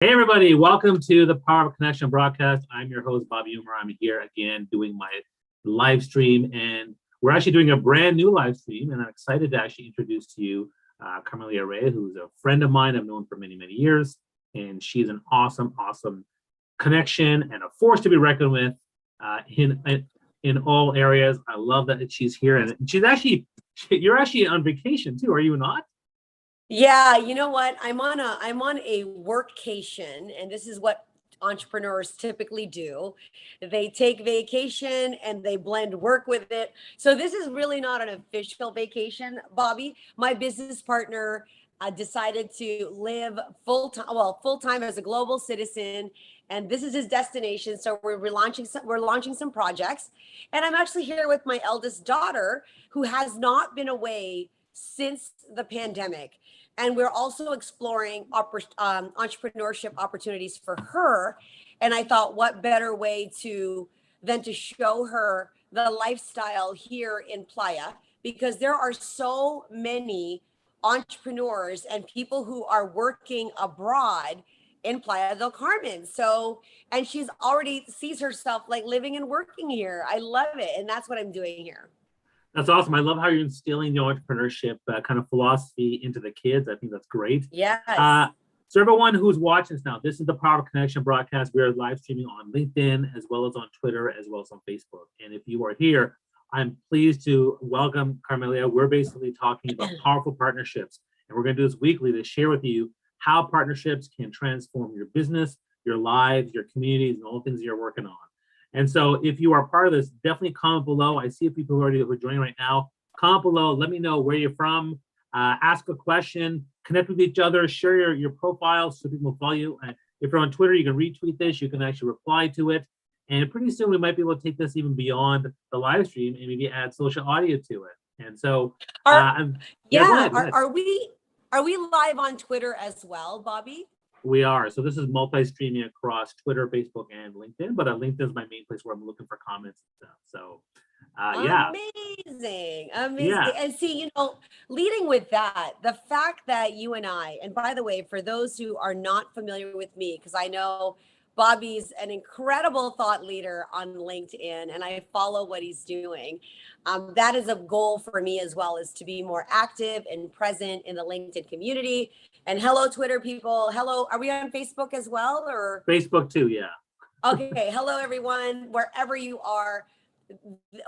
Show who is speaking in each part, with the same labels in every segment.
Speaker 1: Hey everybody, welcome to the Power of Connection broadcast. I'm your host, Bobby Umar. I'm here again doing my live stream, and we're actually doing a brand new live stream, and I'm excited to actually introduce to you Carmelia, who's a friend of mine I've known for many, many years, and she's an awesome, awesome connection and a force to be reckoned with in all areas. I love that she's here, and you're actually on vacation too, are you not?
Speaker 2: Yeah, you know what? I'm on a workcation, and this is what entrepreneurs typically do. They take vacation and they blend work with it. So this is really not an official vacation, Bobby. My business partner decided to live full time as a global citizen, and this is his destination. So we're launching some projects, and I'm actually here with my eldest daughter, who has not been away since the pandemic. And we're also exploring entrepreneurship opportunities for her. And I thought, what better way than to show her the lifestyle here in Playa, because there are so many entrepreneurs and people who are working abroad in Playa del Carmen. So, and she's already sees herself like living and working here. I love it. And that's what I'm doing here.
Speaker 1: That's awesome. I love how you're instilling the entrepreneurship kind of philosophy into the kids. I think that's great.
Speaker 2: Yes.
Speaker 1: So everyone who's watching this now, this is the Power of Connection broadcast. We are live streaming on LinkedIn, as well as on Twitter, as well as on Facebook. And if you are here, I'm pleased to welcome Carmelia. We're basically talking about powerful partnerships. And we're going to do this weekly to share with you how partnerships can transform your business, your lives, your communities, and all the things you're working on. And so if you are part of this, definitely comment below. I see people who are joining right now. Comment below. Let me know where you're from. Ask a question. Connect with each other. Share your profile so people will follow you. If you're on Twitter, you can retweet this. You can actually reply to it. And pretty soon we might be able to take this even beyond the live stream and maybe add social audio to it. And so,
Speaker 2: go ahead. Are we live on Twitter as well, Bobby?
Speaker 1: We are. So this is multi-streaming across Twitter, Facebook, and LinkedIn. But LinkedIn is my main place where I'm looking for comments and stuff. So, yeah.
Speaker 2: Amazing.
Speaker 1: Yeah.
Speaker 2: And see, leading with that, the fact that you and and by the way, for those who are not familiar with me, because I know Bobby's an incredible thought leader on LinkedIn, and I follow what he's doing. That is a goal for me as well, is to be more active and present in the LinkedIn community. And hello, Twitter people. Hello. Are we on Facebook as well, or?
Speaker 1: Facebook too, yeah.
Speaker 2: Okay. Hello, everyone, wherever you are.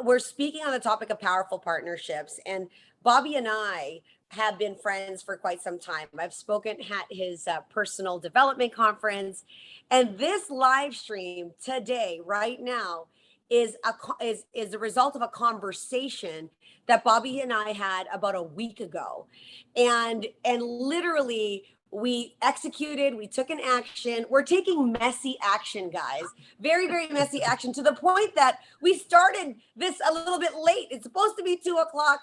Speaker 2: We're speaking on the topic of powerful partnerships, and Bobby and I have been friends for quite some time. I've spoken at his personal development conference, and this live stream today, right now, is a result of a conversation that Bobby and I had about a week ago, and literally we executed, we took an action. We're taking messy action, guys. Very, very messy action, to the point that we started this a little bit late. It's supposed to be 2:00.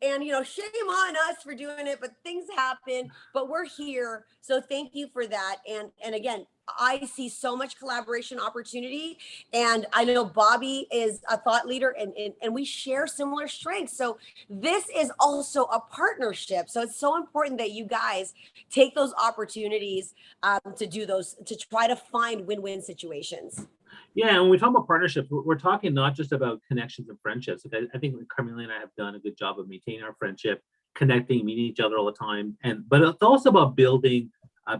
Speaker 2: And, shame on us for doing it, but things happen, but we're here. So thank you for that. And again, I see so much collaboration opportunity, and I know Bobby is a thought leader, and we share similar strengths. So this is also a partnership. So it's so important that you guys take those opportunities to try to find win-win situations.
Speaker 1: Yeah, and when we talk about partnerships, we're talking not just about connections and friendships. I think Carmelia and I have done a good job of maintaining our friendship, connecting, meeting each other all the time. But it's also about building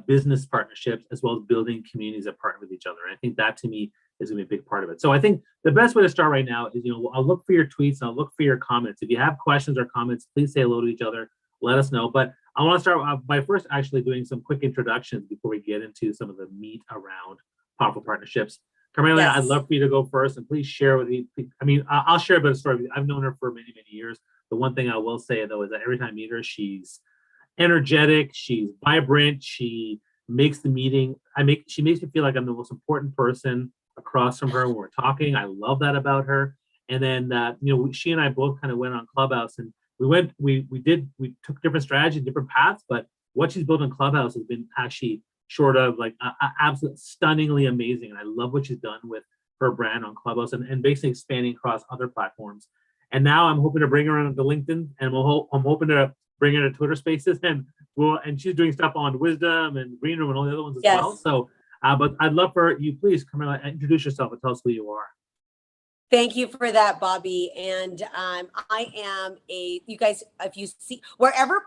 Speaker 1: business partnerships, as well as building communities that partner with each other. And I think that, to me, is going to be a big part of it. So I think the best way to start right now is, I'll look for your tweets and I'll look for your comments. If you have questions or comments, please say hello to each other. Let us know. But I want to start by first actually doing some quick introductions before we get into some of the meat around powerful partnerships. Carmelia, yes. I'd love for you to go first, and please share with me. I mean, I'll share a bit of story. I've known her for many, many years. The one thing I will say, though, is that every time I meet her, she's energetic, she's vibrant, she makes the meeting. She makes me feel like I'm the most important person across from her when we're talking. I love that about her. And then, she and I both kind of went on Clubhouse, and we took different strategies, different paths, but what she's built on Clubhouse has been actually short of like absolutely stunningly amazing. And I love what she's done with her brand on Clubhouse and basically expanding across other platforms. And now I'm hoping to bring her on to LinkedIn, and I'm hoping to bring her to Twitter Spaces, and she's doing stuff on Wisdom and Green Room and all the other ones as well. So But I'd love for you, please, Carmelia, introduce yourself and tell us who you are.
Speaker 2: Thank you for that, Bobby. And I am you guys, if you see, whatever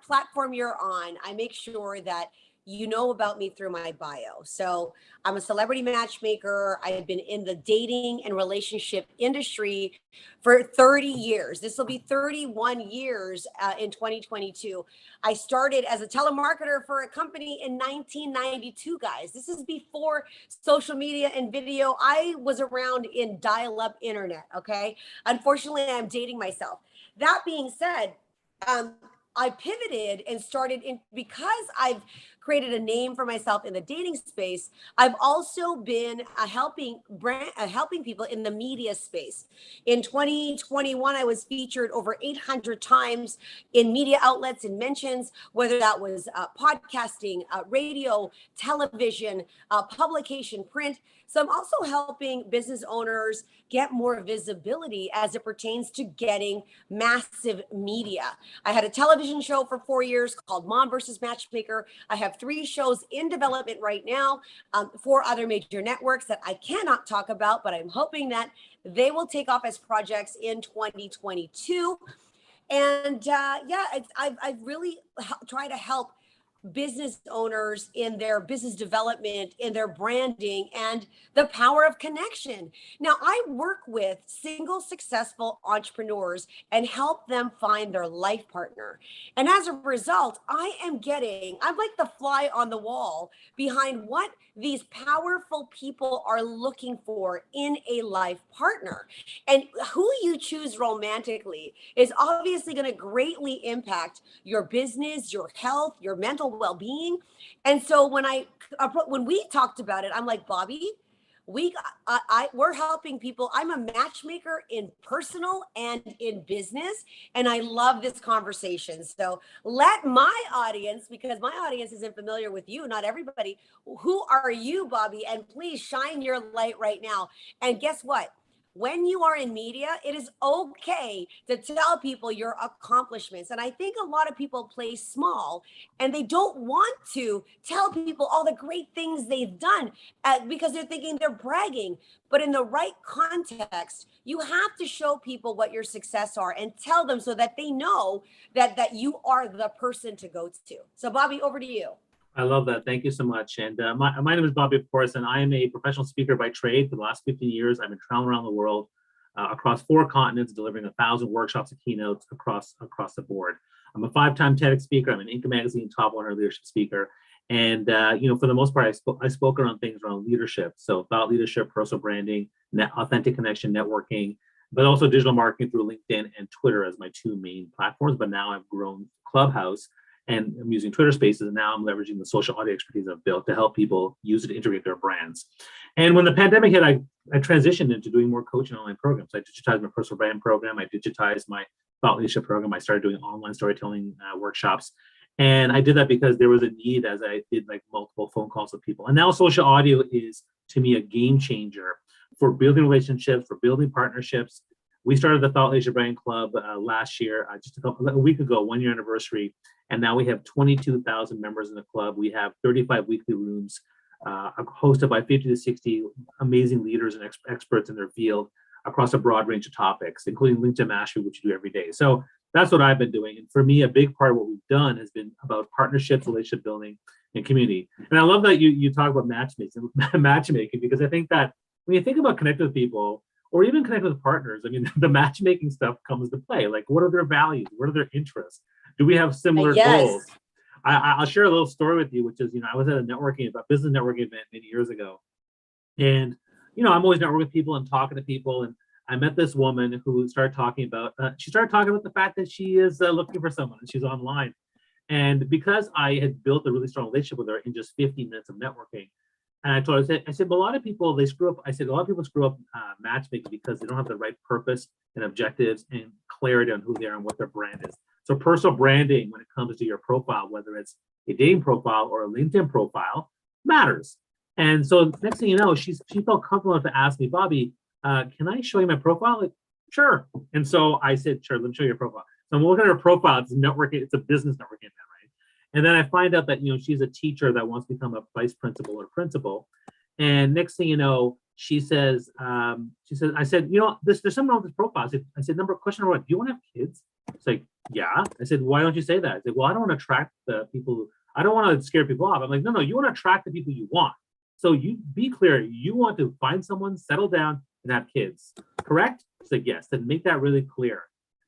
Speaker 2: platform you're on, I make sure that you know about me through my bio. So I'm a celebrity matchmaker. I've been in the dating and relationship industry for 30 years. This will be 31 years in 2022. I started as a telemarketer for a company in 1992, guys. This is before social media and video. I was around in dial-up internet, okay? Unfortunately, I'm dating myself. That being said, I pivoted and started in because I've created a name for myself in the dating space. I've also been helping people in the media space. In 2021, I was featured over 800 times in media outlets and mentions, whether that was podcasting, radio, television, publication, print. So I'm also helping business owners get more visibility as it pertains to getting massive media. I had a television show for 4 years called Mom versus Matchmaker. I have 3 shows in development right now, 4 other major networks that I cannot talk about, but I'm hoping that they will take off as projects in 2022. And I've really tried to help business owners in their business development, in their branding, and the power of connection. Now, I work with single successful entrepreneurs and help them find their life partner. And as a result, I'm like the fly on the wall behind what these powerful people are looking for in a life partner. And who you choose romantically is obviously going to greatly impact your business, your health, your mental well-being. And so when we talked about it, I'm like, Bobby, we're helping people. I'm a matchmaker in personal and in business, and I love this conversation. So let my audience, because my audience isn't familiar with you, not everybody. Who are you, Bobby? And please shine your light right now. And guess what? When you are in media, it is okay to tell people your accomplishments. And I think a lot of people play small and they don't want to tell people all the great things they've done because they're thinking they're bragging. But in the right context, you have to show people what your success are and tell them so that they know that you are the person to go to. So Bobby, over to you.
Speaker 1: I love that. Thank you so much. And my name is Bobby, of course, and I am a professional speaker by trade. For the last 15 years, I've been traveling around the world across 4 continents, delivering 1,000 workshops and keynotes across the board. I'm a 5-time TEDx speaker. I'm an Inc. magazine top 100 leadership speaker. And, for the most part, I spoke around things around leadership. So thought leadership, personal branding, authentic connection, networking, but also digital marketing through LinkedIn and Twitter as my 2 main platforms. But now I've grown Clubhouse, and I'm using Twitter Spaces, and now I'm leveraging the social audio expertise I've built to help people use it to integrate their brands. And when the pandemic hit, I transitioned into doing more coaching online programs. I digitized my personal brand program. I digitized my thought leadership program. I started doing online storytelling workshops. And I did that because there was a need, as I did like multiple phone calls with people. And now social audio is, to me, a game changer for building relationships, for building partnerships. We started the Thought Leadership Brand Club last year, just a week ago, 1-year anniversary. And now we have 22,000 members in the club. We have 35 weekly rooms hosted by 50 to 60 amazing leaders and experts in their field across a broad range of topics, including LinkedIn Mastery, which you do every day. So that's what I've been doing. And for me, a big part of what we've done has been about partnerships, relationship building, and community. And I love that you talk about matchmaking, because I think that when you think about connecting with people, or even connect with partners, I mean, the matchmaking stuff comes to play. Like, what are their values? What are their interests? Do we have similar goals? I'll share a little story with you, which is, I was at a business networking event many years ago. And, I'm always networking with people and talking to people. And I met this woman who started talking about the fact that she is looking for someone and she's online. And because I had built a really strong relationship with her in just 15 minutes of networking, and I told her, I said, but a lot of people, they screw up. I said, a lot of people screw up matchmaking because they don't have the right purpose and objectives and clarity on who they are and what their brand is. So personal branding, when it comes to your profile, whether it's a dating profile or a LinkedIn profile, matters. And so next thing you know, she felt comfortable enough to ask me, Bobby, can I show you my profile? Like, sure. And so I said, sure, let me show you your profile. So I'm looking at her profile. It's networking. It's a business networking event, right? And then I find out that, she's a teacher that wants to become a vice principal or principal. And next thing you know, she says, I said, there's something wrong with this profile. I said, question number one, do you want to have kids? It's like, yeah. I said, why don't you say that? I said, well, I don't want to attract the people. I don't want to scare people off. I'm like, no, you want to attract the people you want. So you be clear. You want to find someone, settle down, and have kids. Correct? She's like, yes. Then make that really clear.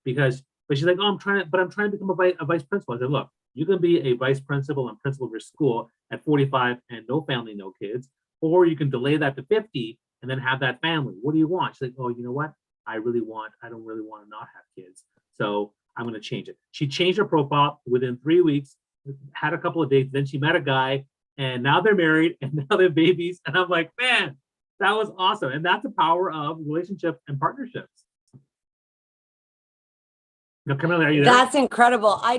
Speaker 1: But she's like, oh, I'm trying to become a vice principal. I said, look, you can be a vice principal and principal of your school at 45 and no family, no kids. Or you can delay that to 50 and then have that family. What do you want? She's like, oh, you know what? I don't really want to not have kids. So I'm going to change it. She changed her profile within 3 weeks, had a couple of dates. Then she met a guy and now they're married and now they're babies. And I'm like, man, that was awesome. And that's the power of relationships and partnerships. Now, Carmelia, are you there?
Speaker 2: That's incredible. I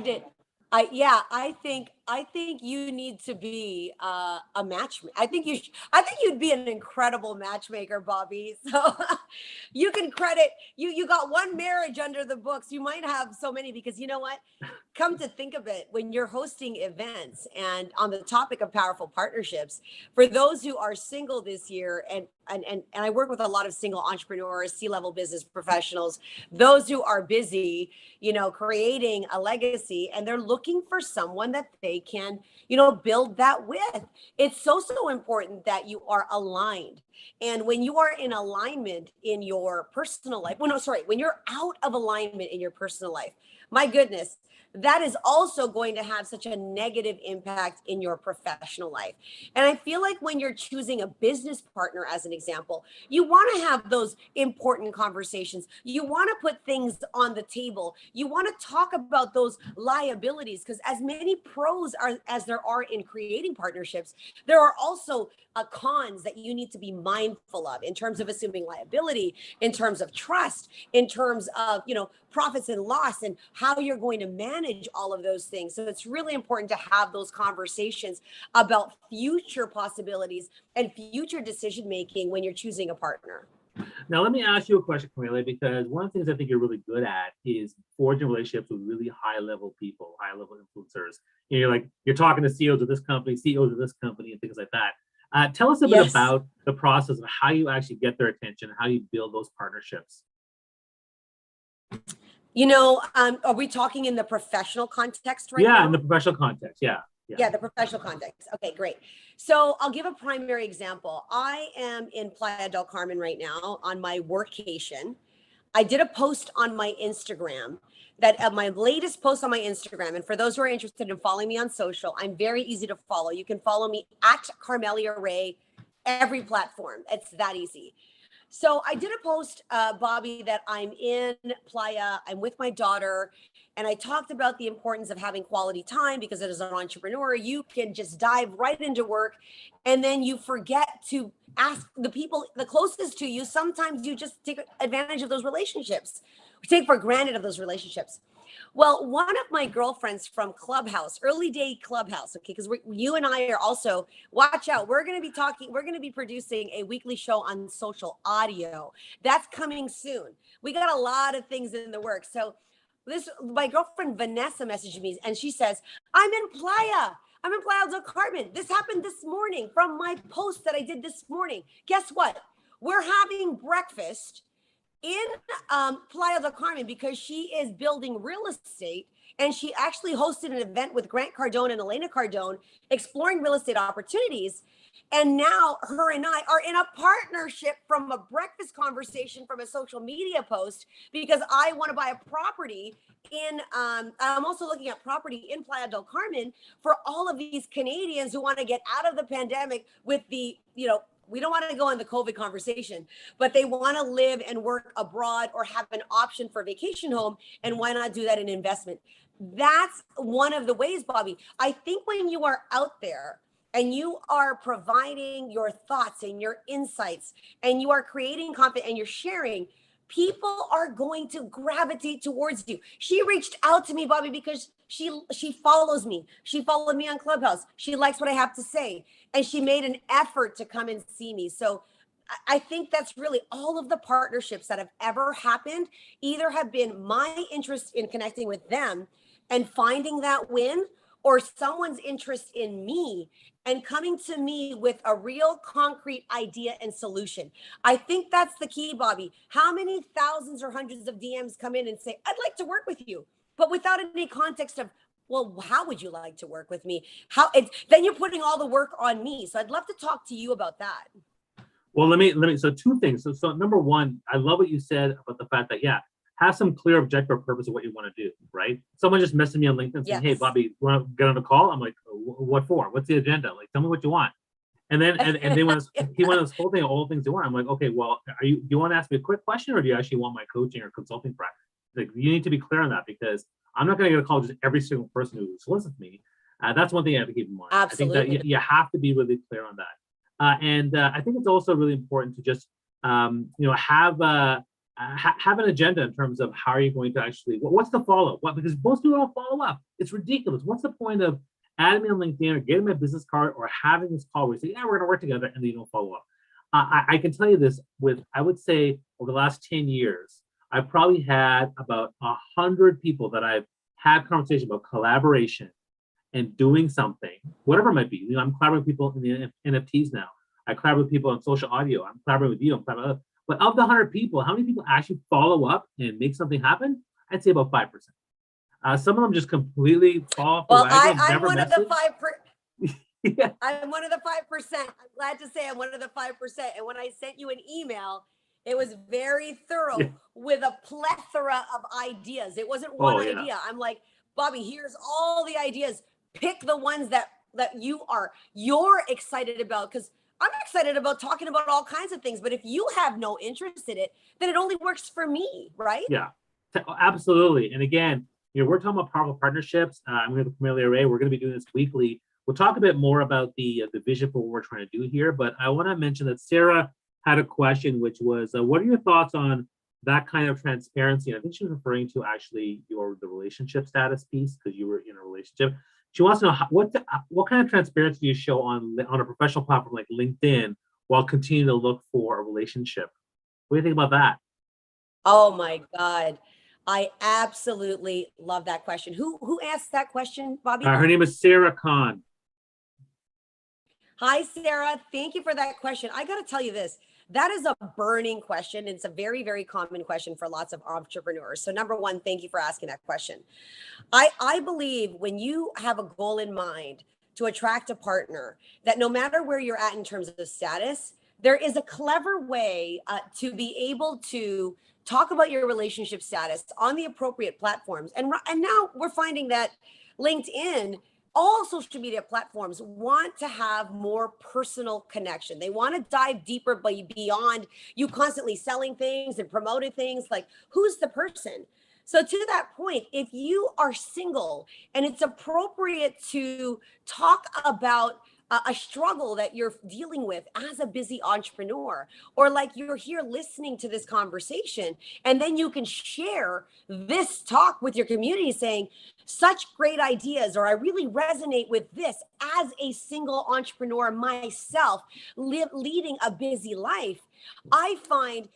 Speaker 2: think you need to be a matchmaker. I think you'd be an incredible matchmaker, Bobby. So you can credit you got one marriage under the books. You might have so many, because you know what? Come to think of it, when you're hosting events and on the topic of powerful partnerships, for those who are single this year, and I work with a lot of single entrepreneurs, C-level business professionals, those who are busy, creating a legacy, and they're looking for someone that they can, build that with. It's so important that you are aligned. And when you are in alignment in your personal life, when you're out of alignment in your personal life, my goodness, that is also going to have such a negative impact in your professional life. And I feel like when you're choosing a business partner, as an example, you want to have those important conversations. You want to put things on the table. You want to talk about those liabilities, because as many pros as there are in creating partnerships, there are also cons that you need to be mindful of in terms of assuming liability, in terms of trust, in terms of, profits and loss, and how you're going to manage all of those things. So it's really important to have those conversations about future possibilities and future decision making when you're choosing a partner.
Speaker 1: Now, let me ask you a question, Carmelia, because one of the things I think you're really good at is forging relationships with really high-level people, high-level influencers. You're talking to CEOs of this company, CEOs of this company, and things like that. Tell us a bit about the process of how you actually get their attention, how you build those partnerships.
Speaker 2: Are we talking in the professional context right now?
Speaker 1: Yeah, in the professional context. Yeah,
Speaker 2: the professional context. Okay, great. So I'll give a primary example. I am in Playa del Carmen right now on my workcation. I did a post on my Instagram my latest post on my Instagram. And for those who are interested in following me on social, I'm very easy to follow. You can follow me at Carmelia Ray, every platform. It's that easy. So I did a post, Bobby, that I'm in Playa, I'm with my daughter, and I talked about the importance of having quality time, because as an entrepreneur, you can just dive right into work, and then you forget to ask the people the closest to you. Sometimes you just take advantage of those relationships, take for granted of those relationships. Well, one of my girlfriends from Clubhouse, early day Clubhouse, okay, because you and I are also, watch out, we're going to be producing a weekly show on social audio. That's coming soon. We got a lot of things in the works. So my girlfriend Vanessa messaged me and she says, I'm in Playa del Carmen. This happened this morning from my post that I did this morning. Guess what? We're having breakfast in Playa del Carmen because she is building real estate, and she actually hosted an event with Grant Cardone and Elena Cardone exploring real estate opportunities. And now her and I are in a partnership from a breakfast conversation from a social media post, because I want to buy a property in, I'm also looking at property in Playa del Carmen for all of these Canadians who want to get out of the pandemic with the, we don't want to go on the COVID conversation, but they want to live and work abroad or have an option for a vacation home. And why not do that in investment? That's one of the ways, Bobby. I think when you are out there and you are providing your thoughts and your insights and you are creating content and you're sharing, people are going to gravitate towards you. She reached out to me, Bobby, because she follows me. She followed me on Clubhouse. She likes what I have to say. And she made an effort to come and see me. So I think that's really all of the partnerships that have ever happened either have been my interest in connecting with them and finding that win, or someone's interest in me and coming to me with a real concrete idea and solution. I think that's the key, Bobby. How many thousands or hundreds of DMs come in and say, I'd like to work with you, but without any context of, well, how would you like to work with me? Then you're putting all the work on me. So I'd love to talk to you about that.
Speaker 1: Well, let me, so two things. So number one, I love what you said about the fact that, yeah, have some clear objective or purpose of what you want to do, right? Someone just messaged me on LinkedIn saying, hey, Bobby, you want to get on a call? I'm like, what for? What's the agenda? Like, tell me what you want. And then, and they want to, he wanted this whole thing, all the things you want. I'm like, okay, well, do you want to ask me a quick question, or do you actually want my coaching or consulting practice? Like, you need to be clear on that, because I'm not going to get a call just every single person who solicits me. That's one thing you have to keep in mind.
Speaker 2: Absolutely.
Speaker 1: I think that you have to be really clear on that. And I think it's also really important to just, have an agenda in terms of how are you going to actually, what's the follow-up? Because most people don't follow up. It's ridiculous. What's the point of adding me on LinkedIn or getting my business card or having this call where you say, yeah, we're going to work together, and then you don't follow up? I can tell you this with, I would say over the last 10 years, I've probably had about 100 people that I've had conversation about collaboration and doing something, whatever it might be. I'm collaborating with people in the NFTs now. I collaborate with people on social audio. I'm collaborating with you. I'm collaborating. But of the 100 people, how many people actually follow up and make something happen? I'd say about 5%. Some of them just completely fall off the wagon.
Speaker 2: I'm one of the 5%.
Speaker 1: Yeah.
Speaker 2: I'm one of the 5%. I'm glad to say I'm one of the 5%. And when I sent you an email, it was very thorough with a plethora of ideas. It wasn't one idea. I'm like, Bobby, here's all the ideas. Pick the ones that you're excited about, because I'm excited about talking about all kinds of things. But if you have no interest in it, then it only works for me, right?
Speaker 1: Yeah, absolutely. And again, we're talking about powerful partnerships. I'm going to Carmelia Array. We're going to be doing this weekly. We'll talk a bit more about the vision for what we're trying to do here. But I want to mention that Sarah had a question, which was, what are your thoughts on that kind of transparency? And I think she was referring to actually the relationship status piece, because you were in a relationship. She wants to know what kind of transparency do you show on a professional platform like LinkedIn while continuing to look for a relationship? What do you think about that?
Speaker 2: Oh my God. I absolutely love that question. Who asked that question, Bobby?
Speaker 1: Her name is Sarah Khan.
Speaker 2: Hi, Sarah. Thank you for that question. I got to tell you this. That is a burning question. It's a very, very common question for lots of entrepreneurs. So number one, thank you for asking that question. I believe when you have a goal in mind to attract a partner, that no matter where you're at in terms of status, there is a clever way to be able to talk about your relationship status on the appropriate platforms. And now we're finding that LinkedIn, all social media platforms want to have more personal connection. They want to dive deeper beyond you constantly selling things and promoting things. Like, who's the person? So to that point, if you are single and it's appropriate to talk about a struggle that you're dealing with as a busy entrepreneur, or like you're here listening to this conversation, and then you can share this talk with your community saying, such great ideas, or I really resonate with this as a single entrepreneur myself, leading a busy life. I find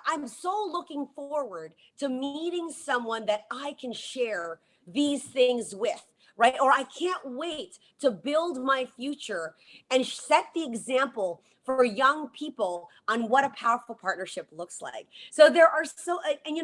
Speaker 2: I'm so looking forward to meeting someone that I can share these things with, right? Or I can't wait to build my future and set the example for young people on what a powerful partnership looks like. So there are and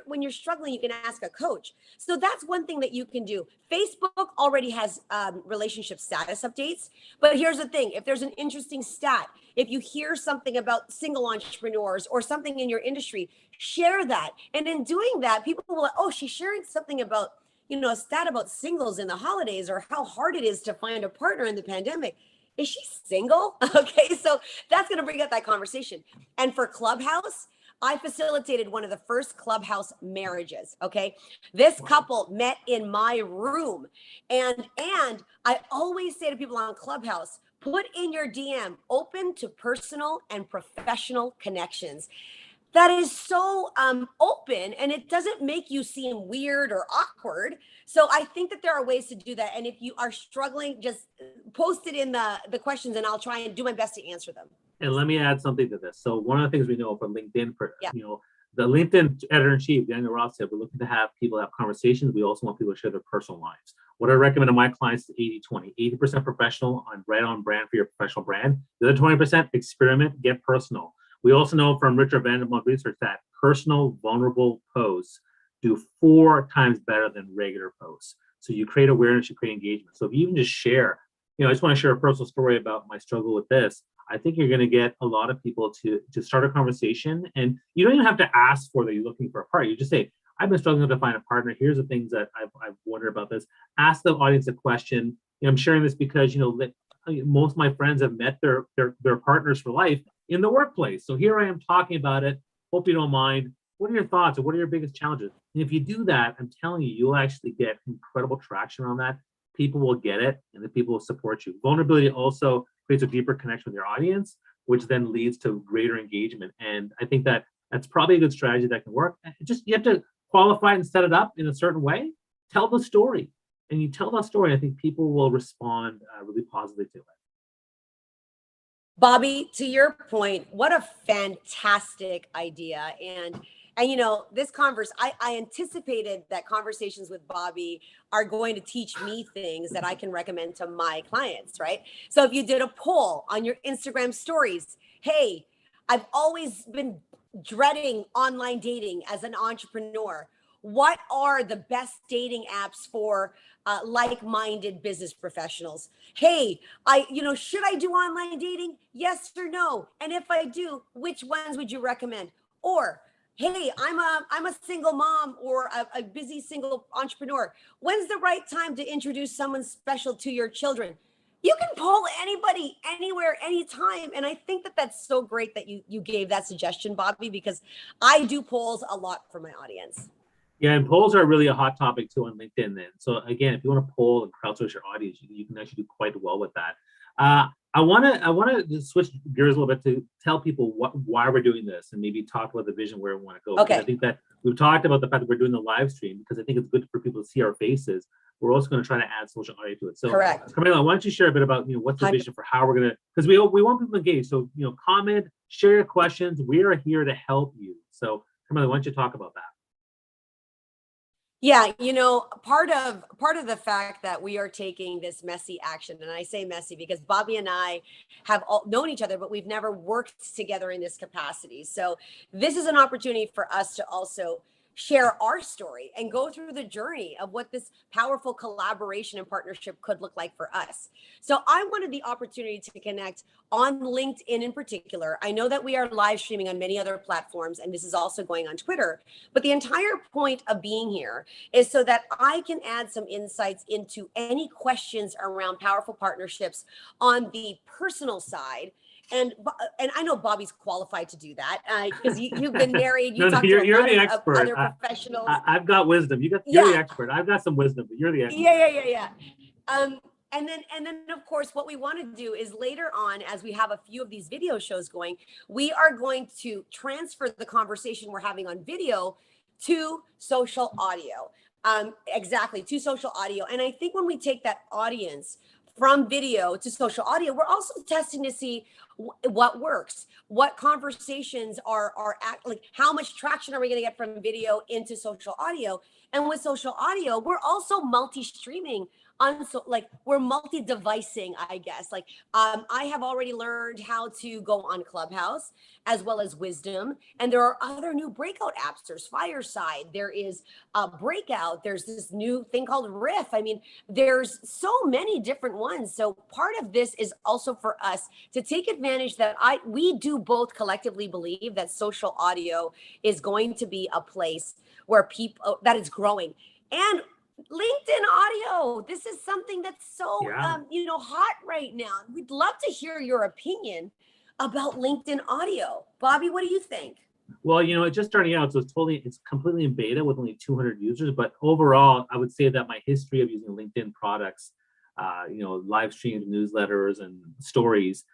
Speaker 2: when you're struggling, you can ask a coach. So that's one thing that you can do. Facebook already has relationship status updates, but here's the thing: if there's an interesting stat, if you hear something about single entrepreneurs or something in your industry, share that. And in doing that, people will, oh, she's sharing something about, a stat about singles in the holidays, or how hard it is to find a partner in the pandemic. Is she single? Okay, so that's going to bring up that conversation. And for Clubhouse, I facilitated one of the first Clubhouse marriages. Okay, this couple met in my room, and I always say to people on Clubhouse, put in your DM, open to personal and professional connections. That is so open, and it doesn't make you seem weird or awkward. So I think that there are ways to do that. And if you are struggling, just post it in the questions, and I'll try and do my best to answer them.
Speaker 1: And let me add something to this. So one of the things we know from LinkedIn, The LinkedIn editor-in-chief, Daniel Roth, said, we're looking to have people have conversations. We also want people to share their personal lives. What I recommend to my clients is 80-20. 80% professional, on right on brand for your professional brand. The other 20%, experiment, get personal. We also know from Richard Vanderbilt research that personal, vulnerable posts do 4 times better than regular posts. So you create awareness, you create engagement. So if you even just share, I just want to share a personal story about my struggle with this. I think you're going to get a lot of people to start a conversation, and you don't even have to ask for that you're looking for a partner. You just say, I've been struggling to find a partner. Here's the things that I've wondered about this. Ask the audience a question. I'm sharing this because, most of my friends have met their partners for life in the workplace. So here I am talking about it. Hope you don't mind. What are your thoughts, or what are your biggest challenges? And if you do that, I'm telling you, you'll actually get incredible traction on that. People will get it, and the people will support you. Vulnerability also creates a deeper connection with your audience, which then leads to greater engagement. And I think that's probably a good strategy that can work. You have to qualify and set it up in a certain way. Tell the story, and you tell that story, I think people will respond really positively to it.
Speaker 2: Bobby, to your point, what a fantastic idea. And this I anticipated that conversations with Bobby are going to teach me things that I can recommend to my clients, right? So if you did a poll on your Instagram stories, hey, I've always been dreading online dating as an entrepreneur. What are the best dating apps for like-minded business professionals? Hey, should I do online dating? Yes or no? And if I do, which ones would you recommend? Or, hey, I'm a single mom or a busy single entrepreneur. When's the right time to introduce someone special to your children? You can poll anybody, anywhere, anytime. And I think that that's so great that you gave that suggestion, Bobby, because I do polls a lot for my audience.
Speaker 1: Yeah, and polls are really a hot topic too on LinkedIn. Then, so again, if you want to poll and crowdsource your audience, you can actually do quite well with that. I want to switch gears a little bit to tell people why we're doing this, and maybe talk about the vision where we want to go.
Speaker 2: Okay.
Speaker 1: Because I think that we've talked about the fact that we're doing the live stream because I think it's good for people to see our faces. We're also going to try to add social audio to it. So,
Speaker 2: correct.
Speaker 1: Carmelia, why don't you share a bit about what's the vision for how we're going to, because we want people to engage. So comment, share your questions. We are here to help you. So, Carmelia, why don't you talk about that?
Speaker 2: Yeah, part of the fact that we are taking this messy action, and I say messy because Bobby and I have all known each other, but we've never worked together in this capacity. So this is an opportunity for us to also share our story and go through the journey of what this powerful collaboration and partnership could look like for us. So I wanted the opportunity to connect on LinkedIn in particular. I know that we are live streaming on many other platforms, and this is also going on Twitter, but the entire point of being here is so that I can add some insights into any questions around powerful partnerships on the personal side. And I know Bobby's qualified to do that because you've been married. You talk to a lot
Speaker 1: the expert.
Speaker 2: Of other professionals.
Speaker 1: I've got wisdom. You're the expert. I've got some wisdom, but you're the expert.
Speaker 2: Yeah. And then of course, what we want to do is later on, as we have a few of these video shows going, we are going to transfer the conversation we're having on video to social audio. Exactly, to social audio. And I think when we take that audience from video to social audio, we're also testing to see what works, what conversations are like, how much traction are we going to get from video into social audio? And with social audio, we're also multi-streaming we're multi-devicing, I guess. I have already learned how to go on Clubhouse as well as Wisdom. And there are other new breakout apps. There's Fireside, there is Breakout, there's this new thing called Riff. I mean, there's so many different ones. So part of this is also for us to take advantage that we do both collectively believe that social audio is going to be a place where people that is growing. And LinkedIn audio, this is something that's so hot right now. We'd love to hear your opinion about LinkedIn audio. Bobby, what do you think?
Speaker 1: Well, it's just starting out, so it's completely in beta with only 200 users. But overall, I would say that my history of using LinkedIn products, live streams, newsletters, and stories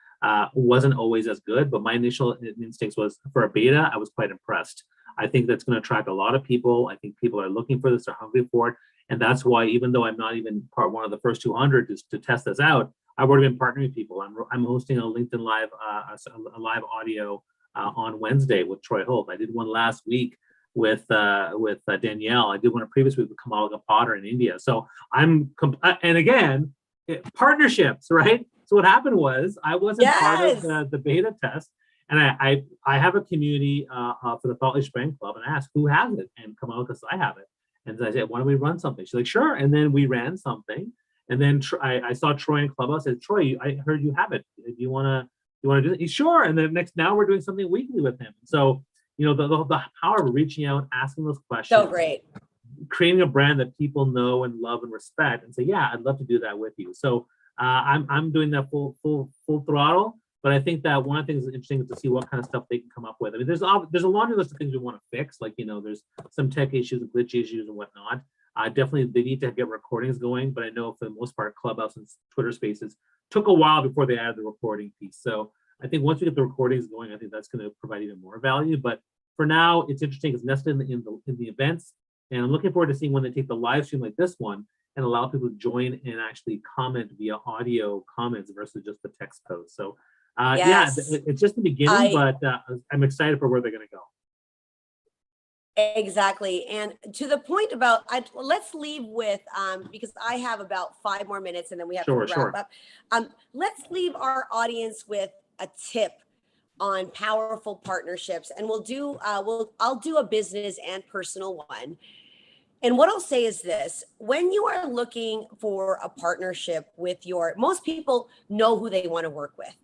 Speaker 1: wasn't always as good. But my initial instincts was for a beta, I was quite impressed. I think that's going to attract a lot of people. I think people are looking for this, they're hungry for it. And that's why, even though I'm not even one of the first 200 to test this out, I've already been partnering with people. I'm hosting a LinkedIn Live, a live audio on Wednesday with Troy Holt. I did one last week with Danielle. I did one previous week with Carmelia Potter in India. So and again, partnerships, right? So what happened was I wasn't part of the beta test, and I have a community for the Thought Leadership Brand Club, and I asked who has it, and Carmelia says I have it, and I said, why don't we run something? She's like, sure, and then we ran something, and then I saw Troy in Clubhouse. I said, Troy, I heard you have it. Do you want to do it? He's sure, and then now we're doing something weekly with him. So the power of reaching out, asking those questions.
Speaker 2: So great.
Speaker 1: Creating a brand that people know and love and respect, and say, yeah, I'd love to do that with you. So I'm doing that full throttle. But I think that one of the things that's interesting is to see what kind of stuff they can come up with. I mean, there's a laundry list of things we want to fix, like there's some tech issues and glitch issues and whatnot. Definitely, they need to get recordings going. But I know for the most part, Clubhouse and Twitter Spaces took a while before they added the recording piece. So I think once we get the recordings going, I think that's going to provide even more value. But for now, it's interesting. It's nested in the events. And I'm looking forward to seeing when they take the live stream like this one and allow people to join and actually comment via audio comments versus just the text post. So yeah, it's just the beginning, but I'm excited for where they're going to go.
Speaker 2: Exactly. And to the point about, let's leave with, because I have about 5 more minutes and then we have to wrap up. Let's leave our audience with a tip on powerful partnerships, and I'll do a business and personal one. And what I'll say is this: when you are looking for a partnership with most people know who they want to work with.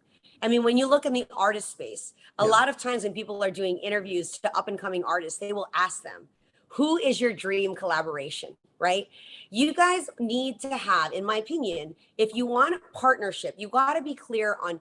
Speaker 2: I mean, when you look in the artist space, a lot of times when people are doing interviews to up and coming artists, they will ask them, who is your dream collaboration, right? You guys need to have, in my opinion, if you want a partnership, you got to be clear on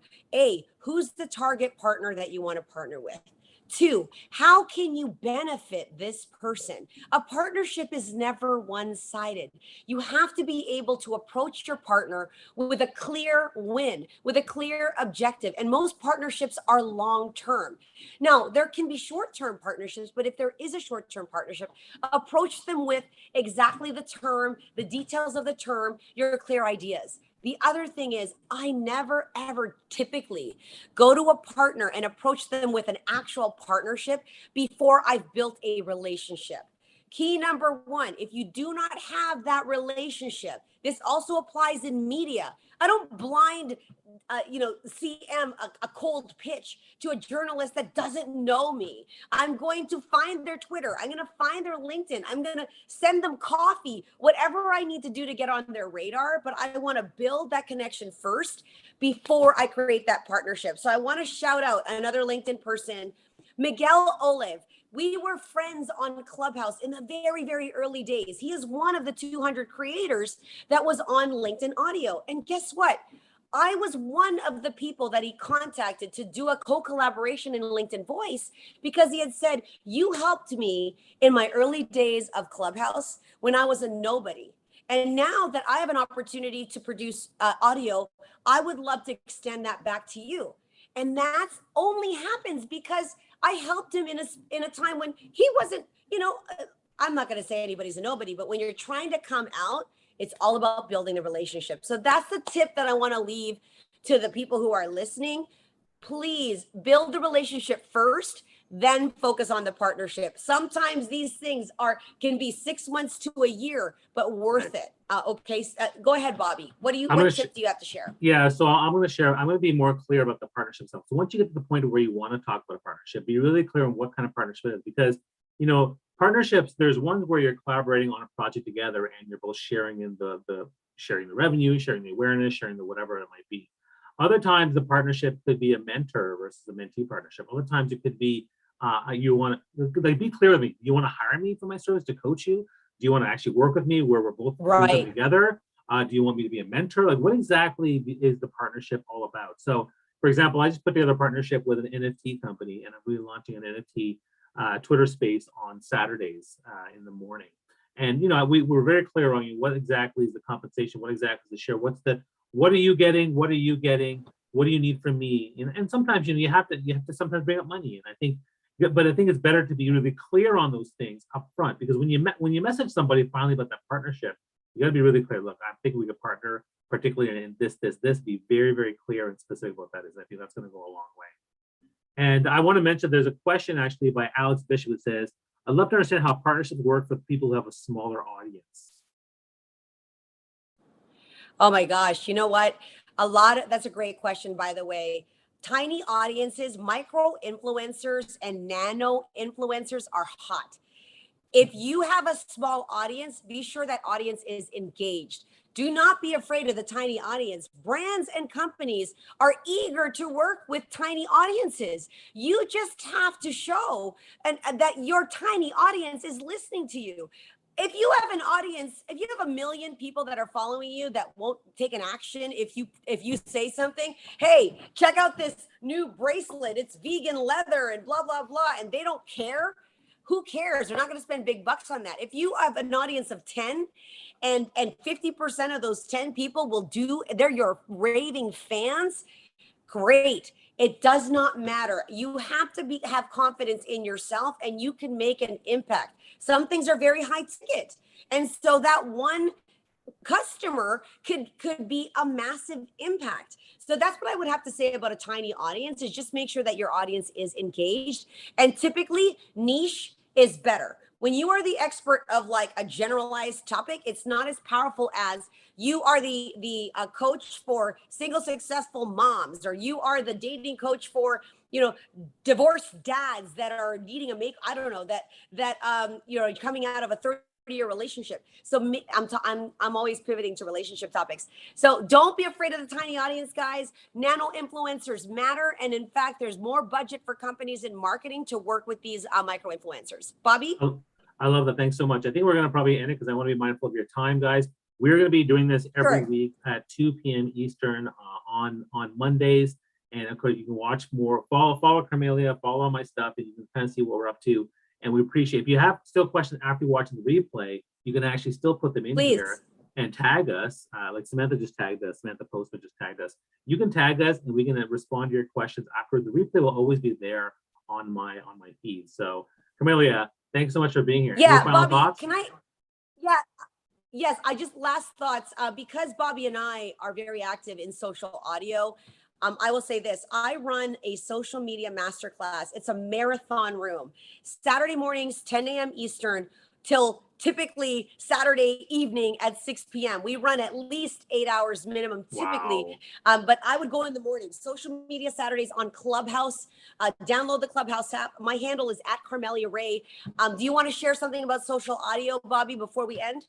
Speaker 2: who's the target partner that you want to partner with? 2, how can you benefit this person? A partnership is never one-sided. You have to be able to approach your partner with a clear win, with a clear objective. And most partnerships are long-term. Now, there can be short-term partnerships, but if there is a short-term partnership, approach them with exactly the term, the details of the term, your clear ideas. The other thing is, I never, ever typically go to a partner and approach them with an actual partnership before I've built a relationship. Key number 1, if you do not have that relationship, this also applies in media. I don't blind, CM a cold pitch to a journalist that doesn't know me. I'm going to find their Twitter. I'm going to find their LinkedIn. I'm going to send them coffee, whatever I need to do to get on their radar. But I want to build that connection first before I create that partnership. So I want to shout out another LinkedIn person, Miguel Olive. We were friends on Clubhouse in the very, very early days. He is one of the 200 creators that was on LinkedIn Audio. And guess what? I was one of the people that he contacted to do a co-collaboration in LinkedIn Voice because he had said, you helped me in my early days of Clubhouse when I was a nobody. And now that I have an opportunity to produce audio, I would love to extend that back to you. And that only happens because I helped him in a time when he wasn't, I'm not going to say anybody's a nobody, but when you're trying to come out, it's all about building a relationship. So that's the tip that I want to leave to the people who are listening. Please build the relationship first, then focus on the partnership. Sometimes these things can be 6 months to a year, but worth it. Okay, go ahead, Bobby. What tip do you have to share?
Speaker 1: Yeah, so I'm going to be more clear about the partnership stuff. So once you get to the point where you want to talk about a partnership, be really clear on what kind of partnership it is, because partnerships, there's ones where you're collaborating on a project together and you're both sharing in the sharing the revenue, sharing the awareness, sharing the whatever it might be. Other times the partnership could be a mentor versus a mentee partnership. Other times it could be you want to be clear with me. Do you want to hire me for my service to coach you? Do you want to actually work with me where we're both doing together? Do you want me to be a mentor? Like, what exactly is the partnership all about? So, for example, I just put together a partnership with an NFT company, and I'm really launching an NFT Twitter space on Saturdays in the morning. And we're very clear on what exactly is the compensation, what exactly is the share, what are you getting, what are you getting, what do you need from me? And sometimes you have to sometimes bring up money. And I think it's better to be really clear on those things up front, because when you message somebody finally about that partnership, you got to be really clear. Look, I'm thinking we could partner, particularly in this. Be very, very clear and specific what that is. I think that's going to go a long way. And I want to mention there's a question actually by Alex Bishop that says, I'd love to understand how partnerships work for people who have a smaller audience.
Speaker 2: Oh my gosh, you know what? That's a great question, by the way. Tiny audiences, micro influencers, and nano influencers are hot. If you have a small audience, be sure that audience is engaged. Do not be afraid of the tiny audience. Brands and companies are eager to work with tiny audiences. You just have to show that your tiny audience is listening to you. If you have an audience, if you have 1 million people that are following you that won't take an action if you say something, hey, check out this new bracelet, it's vegan leather and blah blah blah, and they don't care, who cares? They're not going to spend big bucks on that. If you have an audience of 10 and 50% of those 10 people they're your raving fans, great. It does not matter. You have to have confidence in yourself, and you can make an impact. Some things are very high ticket. And so that one customer could be a massive impact. So that's what I would have to say about a tiny audience, is just make sure that your audience is engaged. And typically niche is better. When you are the expert of like a generalized topic, it's not as powerful as you are the coach for single successful moms, or you are the dating coach for, divorced dads that are needing I don't know, that coming out of a 30-year relationship. So I'm always pivoting to relationship topics. So don't be afraid of the tiny audience, guys. Nano influencers matter, and in fact, there's more budget for companies in marketing to work with these micro influencers. Bobby?
Speaker 1: Oh, I love that. Thanks so much. I think we're going to probably end it because I want to be mindful of your time, guys. We're going to be doing this every week at 2 p.m. Eastern on Mondays. And of course, you can watch more, follow Carmelia, follow my stuff, and you can kind of see what we're up to. And we appreciate, if you have still questions after watching the replay, you can actually still put them in here and tag us. Like Samantha just tagged us, Samantha Postman just tagged us. You can tag us, and we're going to respond to your questions after. The replay will always be there on my feed. So Carmelia, thanks so much for being here.
Speaker 2: Yeah, Bobby, yes, last thoughts, because Bobby and I are very active in social audio. I will say this, I run a social media masterclass. It's a marathon room, Saturday mornings, 10 a.m. Eastern till typically Saturday evening at 6 p.m. We run at least 8 hours minimum typically. Wow. But I would go in the morning. Social media Saturdays on Clubhouse. Download the Clubhouse app. My handle is at Carmelia Ray. Do you want to share something about social audio, Bobby, before we end?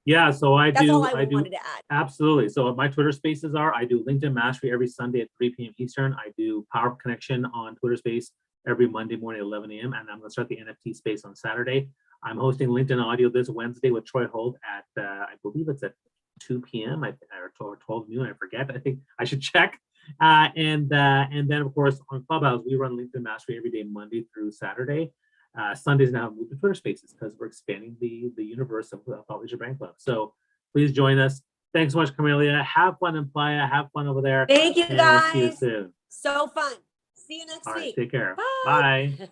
Speaker 1: Yeah, so
Speaker 2: That's all I wanted to add.
Speaker 1: Absolutely. So my Twitter spaces I do LinkedIn Mastery every Sunday at 3 p.m. Eastern. I do Power of Connection on Twitter Space every Monday morning at 11 a.m. And I'm going to start the NFT space on Saturday. I'm hosting LinkedIn Audio this Wednesday with Troy Holt at, I believe it's at 2 p.m. or 12 noon. I forget. I think I should check. And then, of course, on Clubhouse, we run LinkedIn Mastery every day, Monday through Saturday. Sundays now have moved to Twitter Spaces because we're expanding the universe of Thought Leader Brand Club. So please join us. Thanks so much, Carmelia. Have fun in Playa. Have fun over there.
Speaker 2: Thank you, guys.
Speaker 1: We'll see you soon.
Speaker 2: So fun. See you next week.
Speaker 1: Take care.
Speaker 2: Bye.
Speaker 1: Bye.